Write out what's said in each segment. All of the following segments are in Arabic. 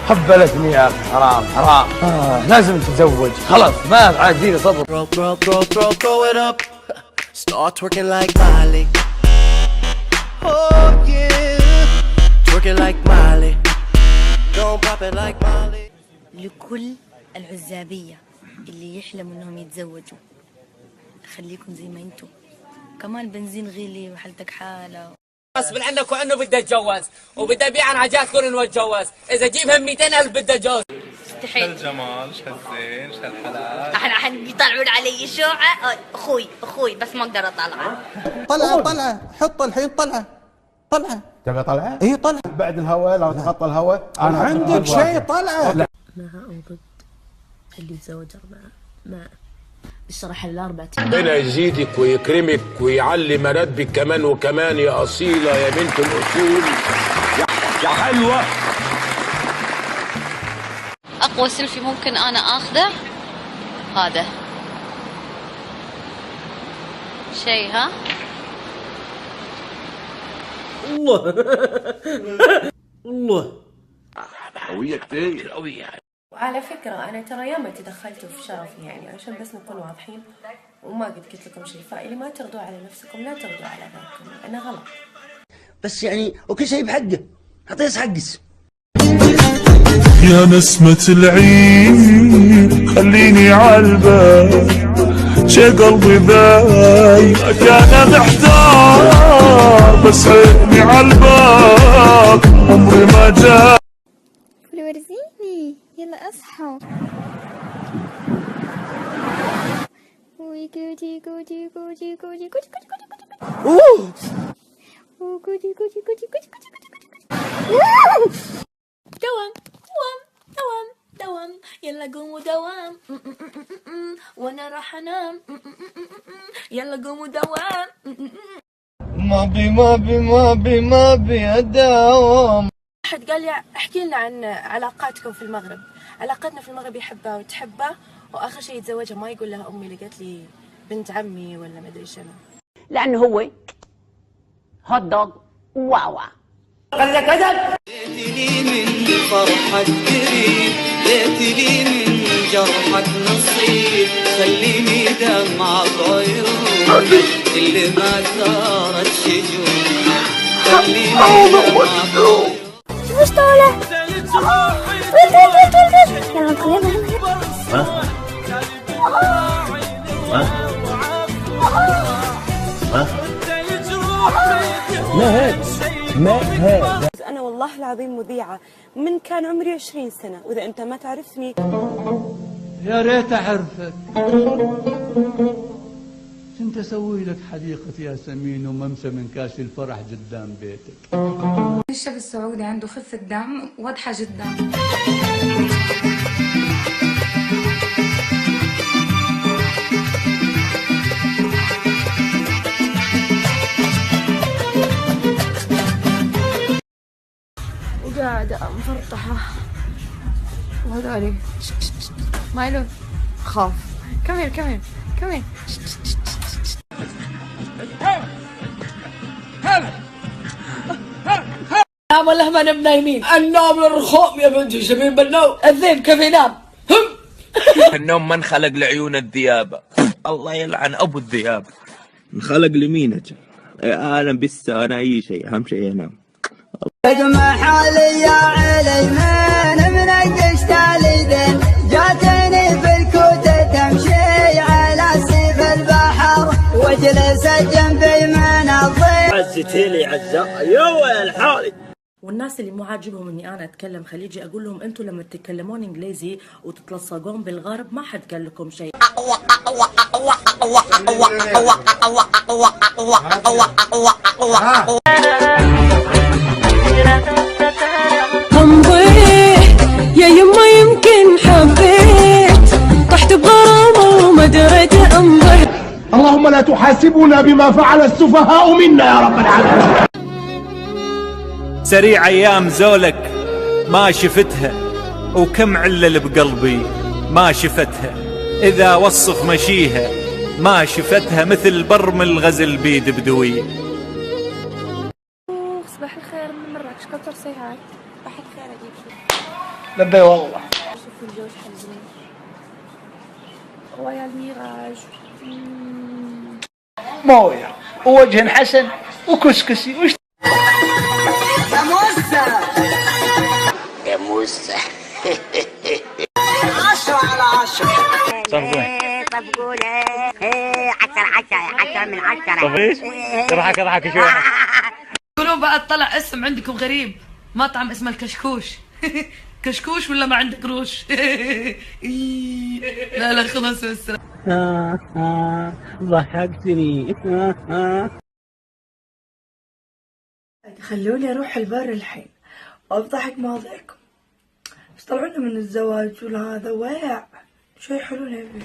حبلتني يا اخي، حرام حرام. لازم تتزوج خلاص، ما عاد فيني صبر. Throw it up. Start twerking like Miley. Oh yeah. Twerking like Miley. Don't pop it like Miley. لكل العزابية اللي يحلموا انهم يتزوجوا، خليكم زي ما انتم. كمان بنزين غلي وحالتك حالة. غصب عنك وعنه بدي اتجوز وبدي ابيع عن حاجات كل واتجوز، اذا اجيبهم 200,000 بدي اتجوز. مستحيل. الجمال شالزين شالحلال. احنا يطلعون علي شوعة. اخوي بس ما اقدر اطلعه. طلعه حط الحين طلعه. تبغى طلعه؟ اي طلعه بعد الهواء لو تخطى الهواء انا عندك شيء طلعه. مع أو ضد اللي يتزوج أربعة؟ مع. الصراحة الأربعة. ربنا يزيدك ويكرمك ويعلي مراتبك كمان وكمان يا أصيلة يا بنت الأصول يا حلوة. أقوى سيلفي ممكن أنا آخذه هذا شيء. ها الله قوية كتير قوية. وعلى فكرة أنا ترى ياما تدخلتوا في شرفي، يعني عشان بس نكون واضحين، وما قد قلت لكم شيء، فاللي ما ترضوا على نفسكم لا ترضوا على غيركم، أنا غلط. بس يعني وكل شيء بحقه، اعطيه حقس. يا نسمة العين خليني عالبال، شي قلبي ذاي كان محتار، بس عيني عالباب عمري ما جاء. ورزيني يلا اصحى. ويكوتي كوتي كوتي كوتي كوتي كوتي كوتي وكوتي كوتي كوتي كوتي كوتي. دوام يلا قوموا دوام. وانا راح انام. يلا قوموا دوام. ما بي اداوم. واحد قال لي احكي لنا عن علاقاتكم في المغرب. علاقتنا في المغرب يحبها وتحبه، واخر شيء يتزوجها ما يقول لها امي اللي قالت لي بنت عمي ولا ما ادري ايش انا، لأنه هو هوت دوغ واوا. قال لك ادب. ليتي لي من فرحك قريب، ليتي لي من جرحك نصيب، خليني دمع بعيوني اللي ما ثارت شجون، خليني دمع بعيوني. وش طالع؟ يلا ما أنا والله العظيم مذيعة من كان عمري 20 سنة، وإذا أنت ما تعرفني يا ريت أعرفك. كنت أسوي لك حديقة ياسمين وممسى من كاس الفرح قدام بيتك. الشاب السعودي عنده خفة دم واضحة جدا. وقاعدة مفرطحة وهذولي مايلو خاف. كمل نام ولا ما نبنا يمين؟ النوم للرخوم يا بنتي، شبين بالنوم؟ الذئب كيف ينام؟ النوم ما انخلق لعيون الذئاب، الله يلعن ابو الذئاب. انخلق لمين يا انا بس انا اي شيء، اهم شيء انام. اجمع حالي يا عليمان من القشت اليدين، جاتني في الكوت تمشي على سيف البحر، واجلس جنبي من الضيف. عزتي لي عزة يا الحالي. والناس اللي مو عاجبهم اني انا اتكلم خليجي اقول لهم انتم لما تتكلمون انجليزي وتتلصقون بالغرب ما حد قال لكم شيء. يا يما يمكن حبيت، طحت بغرامة وما دريت انضح. اللهم لا تحاسبنا بما فعل السفهاء منا يا رب العالمين. سريع أيام زولك ما شفتها، وكم علل بقلبي ما شفتها، إذا وصف مشيها ما شفتها، مثل برم الغزل بيد بدوي. صباح الخير من مراكش، كتر سيهاي. صباح الخير. اجيب شو لبي والله. شوف الجوز حزين ويا الميراج. مويه ووجه حسن وكسكسي وش يا موسى يا موسى 10 على 10. طبقولة 10 من 10. طب ايش؟ اضحك شوي. يقولون بعد طلع اسم عندكم غريب، مطعم اسمه الكشكوش. كشكوش ولا ما عندك قروش؟ لا خلاص السلام. ضحكتني. خلوني اروح البر الحين واضحك مواضيعكم، بس طلعونا من الزواج وهذا ويع شوي حلو نبي.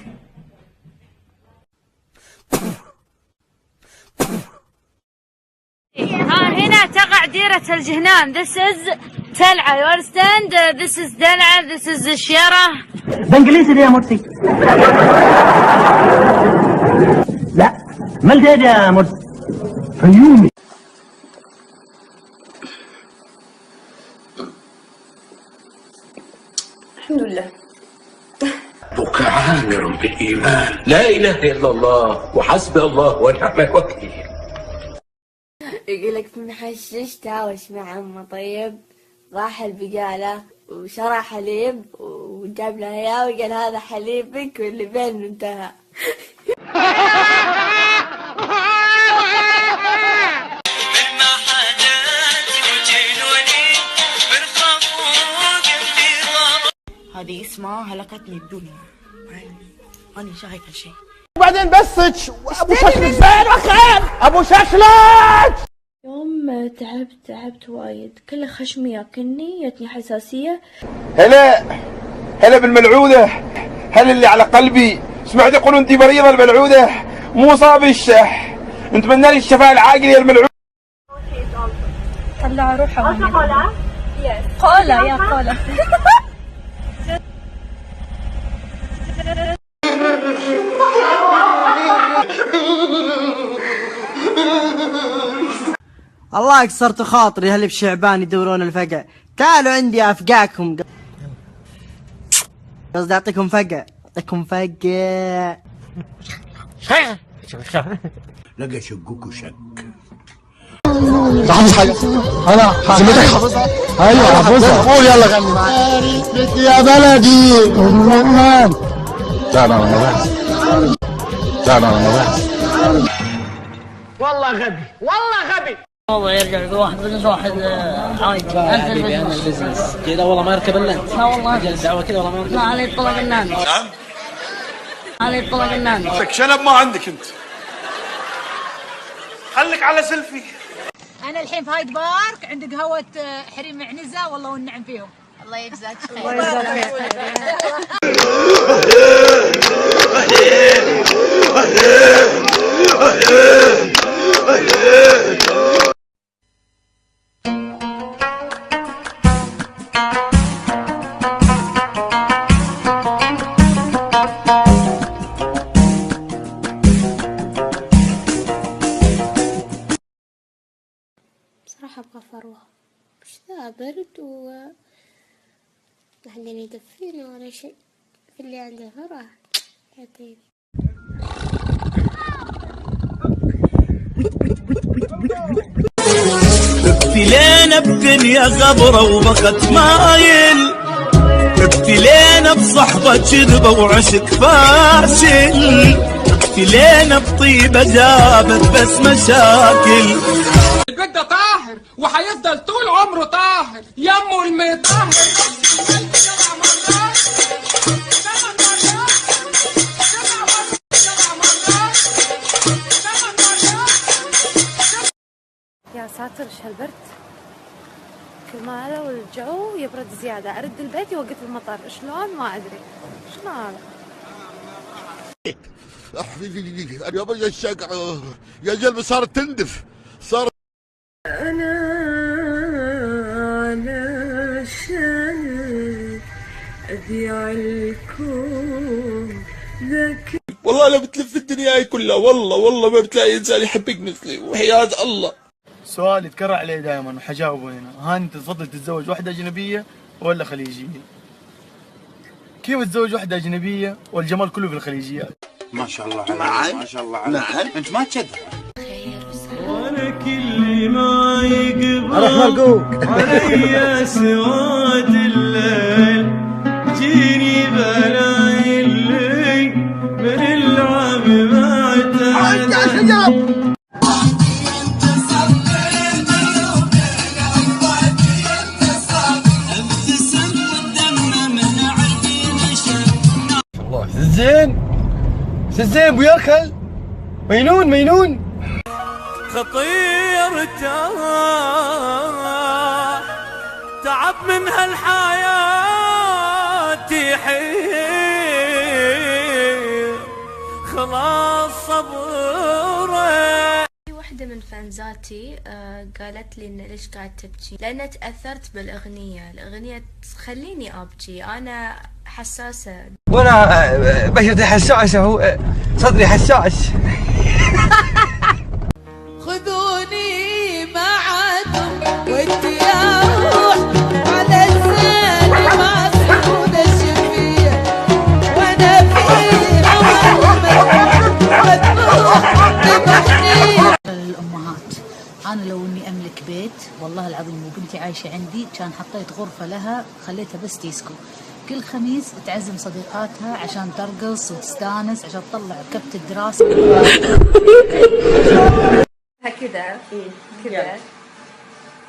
ها هنا تقع ديرة الجهنام. This is تلعة. You understand? This is دلعة. This is الشيرة. بانجليزي يا مرسي. لا ما الجاي يا مرسي. فيومي. الحمد لله. ربك عامر بالإيمان، لا إله إلا الله وحسبي الله ونعم الوكيل. يقولك محششتها وش مع أمه. طيب راح البقالة وشرى حليب وجاب لها إياه وقال هذا حليبك واللي بيننا انتهى. هذه اسمها هلكتني الدنيا. أنا شايفة شيء. وبعدين بسج ابو شكلك زين وخير ابو شكلك. يوم تعبت وايد، كله خشمي كني جتني حساسية. هلا بالملعوده، هلا اللي على قلبي. سمعت يقولون انت مريضه الملعوده مو صاب الشح، نتمنى لي الشفاء العاجل يا الملعوده. طلع روحه. قولة يا قولة. الله كسرت خاطري هل بشعبان يدورون الفقع. تعالوا عندي افقعكم. قصدي اعطيكم فقع. لقى شقك وشك. حافظ حاجه انا زميلك حافظها. ايوه حافظها. قول يلا غني معايا يا بلدي. لا والله غبي. والله يرجع واحد بزنس واحد عادي. انت البزنس كذا والله ما يركب الا انت. لا والله الدعوه كذا والله ما يركب. لا علي طلق النان. نعم علي طلق النان. لك شنب ما عندك انت. خليك على سيلفي. انا الحين في هايد بارك عند قهوه حريم معنزه والله والنعم فيهم. الله يجزاك خير. الله يجزاك بصراحة أبغى فروة. وش ذا برد عندنا يدفينا ولا شيء. في اللي عنده فروة يعطيني. ابتلينا بدنيا غبرة وبقت مايل. ابتلينا بصحبة كذبة وعشق فاشل. ابتلينا بطيبة جابت بس مشاكل. البيت ده طاهر وهيفضل طول عمره طاهر. يمه المطهر يا ساتر ايش هالبرد. كل ما علو الجو يبرد زيادة. أرد البيت يوقف المطر. شلون ما أدري. شلون يا الشقع يا جلبي صارت تندف. صار أنا علشان أبيع الكون ذاك. والله لو بتلف الدنيا هاي كلها والله ما بتلاقي انسان يحبك مثلي وحياة الله. سؤال يتكرر عليه دائما وحجاوبه هنا. ها انت تفضل تتزوج واحدة أجنبية ولا خليجية؟ كيف تزوج واحدة أجنبية والجمال كله في الخليجيات؟ ما شاء الله عليك، ما شاء الله عليك. انت ما تشد. وانا كل ما يقبل أروح مرقوق علي سواد الليل جيني بلاي اللي من العب ما تعال. زين ابو يركل مينون خطير تعب من هالحياة يحير خلاص صبره. في واحدة من فانزاتي قالت لي إن ليش قاعد تبكي، لأن تأثرت الأغنية تخليني أبكي، أنا حساسة وانا بشرتي حساسة صدري حساس. خذوني معكم ودي اروح على الزين المعصود الشفيع وانا في الامهات، انا لو اني املك بيت والله العظيم وبنتي عايشه عندي كان حطيت غرفه لها خليتها بس ديسكو، كل خميس تعزم صديقاتها عشان ترقص وتستانس عشان تطلع كبت الدراسة. هكذا كذا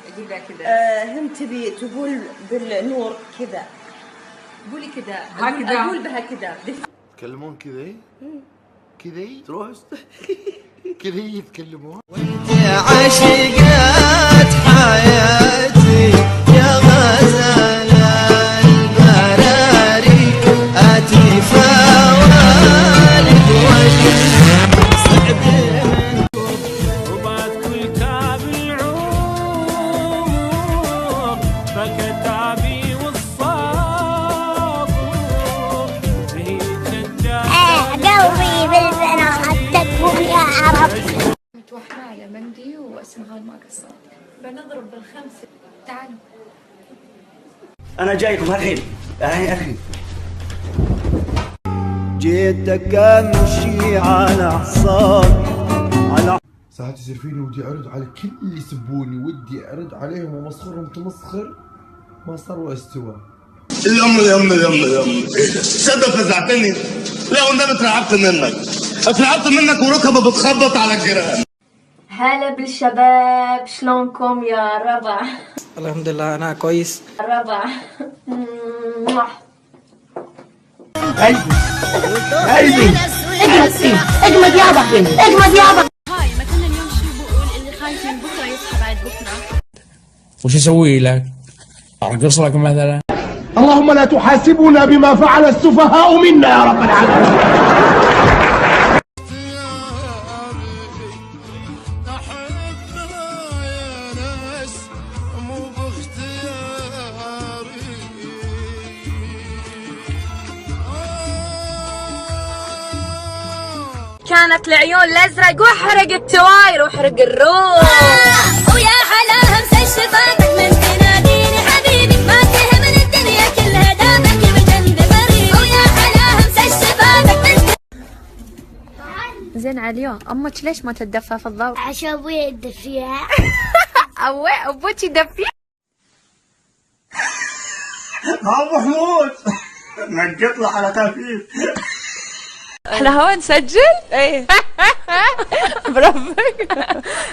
اجيبها كذا. هم تبي تقول بالنور كذا، قولي كذا هكذا. اقول بها كذا. يتكلمون كذا كذا تروح كذا يتكلمون. عشقت حياتي يا غزال البراري آتي فوالد وبعد كل كعب العمر فكتابي والصابر هي تنجح قلبي بالبنات تكون يا عرب. متوحمة على مندي واسمها ما قصرت، بنضرب بالخمسة. تعالوا انا جايكم الحين الحين. جيتك امشي على حصان على ساعات يصير فيني ودي ارد على كل اللي يسبوني، ودي ارد عليهم ومسخرهم تمسخر ما صار واستوى. اليوم شدة فزعتني. لا والنبي اترعبت منك وركبه بتخبط على الجيران. هلا بالشباب، شلونكم يا ربع؟ الحمد لله انا كويس. ربع اجمد يابا اجمد يابا. هاي مثلا اليوم شو بقول اللي خايف من بكره يصحى بعد بكره. وش اسوي لك؟ ارقص لك مثلا؟ اللهم لا تحاسبنا بما فعل السفهاء منا يا رب العالمين. كانت العيون الازرق واحرق التواير واحرق الروح. ويا حلاها مسشفاتك من تناديني حبيبي ما تهمني الدنيا كلها دامك بجنب قريب. ويا حلاها مسشفاتك من زين عليون، امك ليش ما تدفى في الضوء؟ عشان ابوي يدفيها. ابوك يدفيها. ابو حمود نقط له على خفيف. احنا هو نسجل؟ ايه برافو.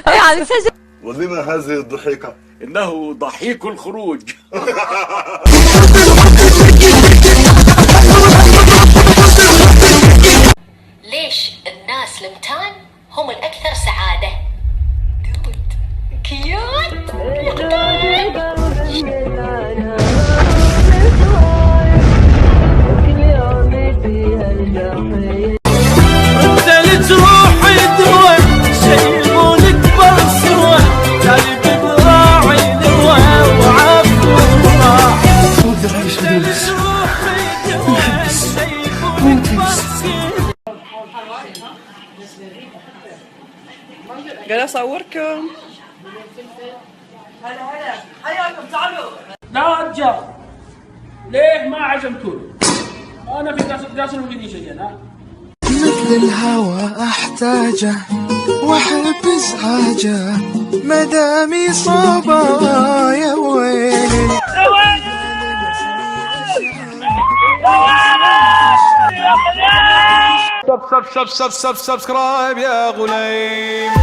يعني نسجل. ولما هذه الضحكة؟ إنه ضحيك الخروج. ليش الناس المتان هم الأكثر سعادة؟ كيوت. تروحي دوا شيلونك بصوة تالي بضراعي دوا وعفو راح. قال اصوركم. حياكم تعالوا. لا رجال ليه ما عزمتوني؟ انا في قاس الوليدي شيء انا مثل الهوى احتاجه واحب ازعاجه مدامي صوبه يا ويلي. سبسكرايب يا غليم.